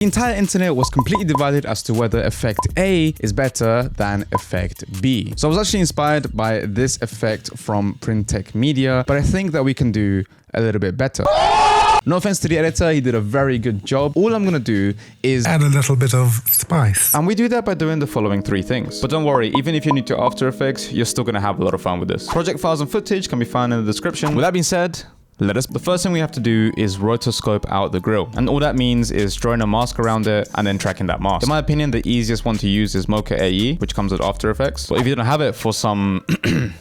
The entire internet was completely divided as to whether effect A is better than effect B. So I was actually inspired by this effect from Printech Media, but I think that we can do a little bit better. No offense to the editor, he did a very good job. All I'm gonna do is add a little bit of spice. And we do that by doing the following 3 things. But don't worry, even if you're new to After Effects, you're still gonna have a lot of fun with this. Project files and footage can be found in the description. With that being said, the first thing we have to do is rotoscope out the grill. And all that means is drawing a mask around it and then tracking that mask. In my opinion, the easiest one to use is Mocha AE, which comes with After Effects. But if you don't have it for some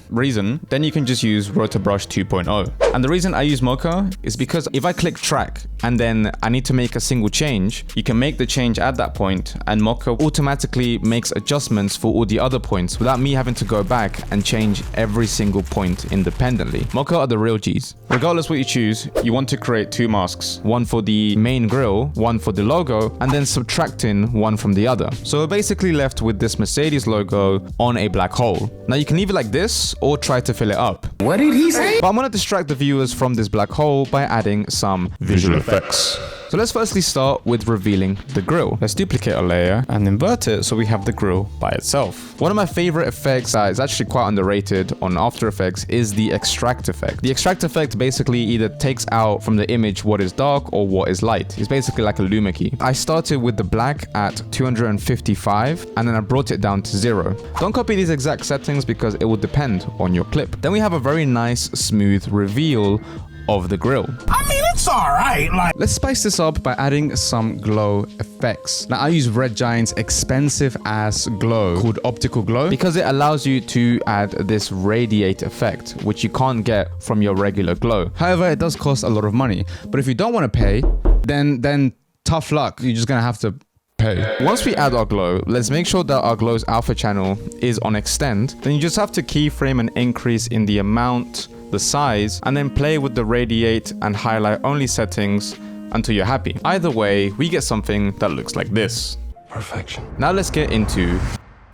reason, then you can just use Rotobrush 2.0. And the reason I use Mocha is because if I click track and then I need to make a single change, you can make the change at that point and Mocha automatically makes adjustments for all the other points without me having to go back and change every single point independently. Mocha are the real G's. Regardless what you choose, you want to create 2 masks, one for the main grill, one for the logo, and then subtracting one from the other. So we're basically left with this Mercedes logo on a black hole. Now you can leave it like this or try to fill it up. What did he say? But I'm gonna distract the viewers from this black hole by adding some visual effects. So let's firstly start with revealing the grill. Let's duplicate a layer and invert it so we have the grill by itself. One of my favorite effects that is actually quite underrated on After Effects is the extract effect. The extract effect basically either takes out from the image what is dark or what is light. It's basically like a luma key. I started with the black at 255 and then I brought it down to 0. Don't copy these exact settings because it will depend on your clip. Then we have a very nice smooth reveal of the grill. I mean, it's alright. Let's spice this up by adding some glow effects. Now I use Red Giant's expensive ass glow called optical glow because it allows you to add this radiate effect, which you can't get from your regular glow. However, it does cost a lot of money. But if you don't want to pay, then tough luck. You're just gonna have to pay. Once we add our glow, let's make sure that our glow's alpha channel is on extend. Then you just have to keyframe an increase in the amount, the size, and then play with the radiate and highlight only settings until you're happy. Either way, we get something that looks like this. Perfection. Now let's get into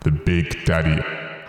the Big Daddy.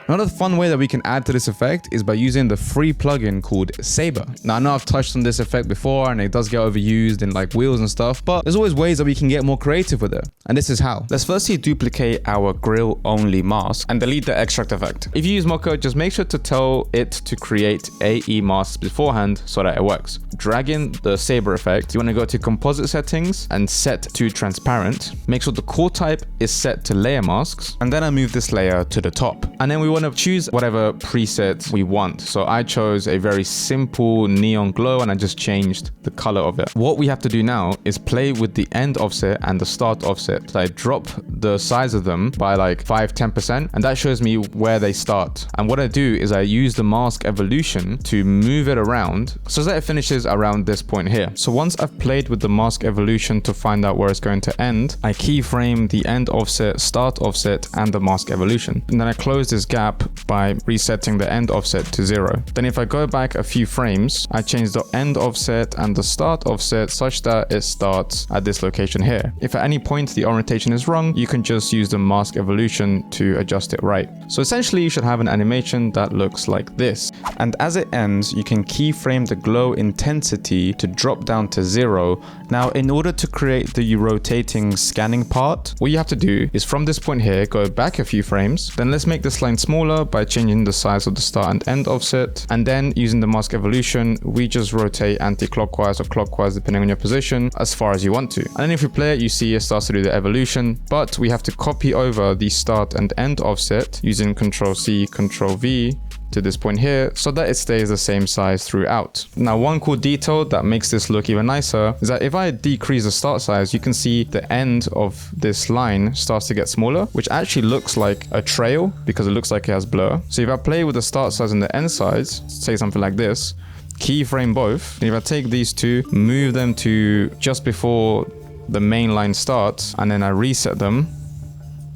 Another fun way that we can add to this effect is by using the free plugin called Saber. Now I know I've touched on this effect before and it does get overused in like wheels and stuff, but there's always ways that we can get more creative with it. And this is how. Let's firstly duplicate our grill only mask and delete the extract effect. If you use Mocha, just make sure to tell it to create AE masks beforehand so that it works. Drag in the Saber effect. You want to go to composite settings and set to transparent. Make sure the core type is set to layer masks. And then I move this layer to the top. And then we want to choose whatever preset we want. So I chose a very simple neon glow and I just changed the color of it. What we have to do now is play with the end offset and the start offset. So I drop the size of them by like 5-10% and that shows me where they start. And what I do is I use the mask evolution to move it around so that it finishes around this point here. So once I've played with the mask evolution to find out where it's going to end, I keyframe the end offset, start offset, and the mask evolution. And then I close this gap by resetting the end offset to 0. Then if I go back a few frames, I change the end offset and the start offset such that it starts at this location here. If at any point the orientation is wrong, you can just use the mask evolution to adjust it right. So essentially you should have an animation that looks like this. And as it ends, you can keyframe the glow intensity to drop down to 0. Now in order to create the rotating scanning part, what you have to do is from this point here, go back a few frames. Then let's make this line smaller by changing the size of the start and end offset, and then using the mask evolution we just rotate anti-clockwise or clockwise depending on your position as far as you want to. And then if you play it, you see it starts to do the evolution, but we have to copy over the start and end offset using Ctrl+C, Ctrl+V to this point here so that it stays the same size throughout. Now one cool detail that makes this look even nicer is that if I decrease the start size, you can see the end of this line starts to get smaller, which actually looks like a trail because it looks like it has blur. So if I play with the start size and the end size, say something like this, keyframe both, and if I take these two, move them to just before the main line starts, and then I reset them,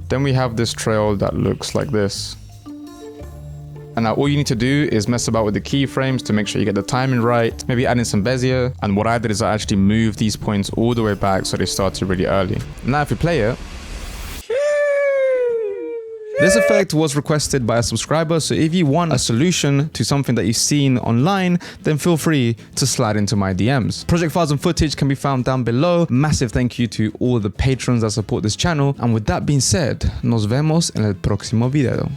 then we have this trail that looks like this. And now all you need to do is mess about with the keyframes to make sure you get the timing right, maybe add in some bezier. And what I did is I actually moved these points all the way back so they started really early. Now if you play it, This effect was requested by a subscriber, so if you want a solution to something that you've seen online, then feel free to slide into my DMs. Project files and footage can be found down below. Massive thank you to all the patrons that support this channel. And with that being said, nos vemos en el próximo video.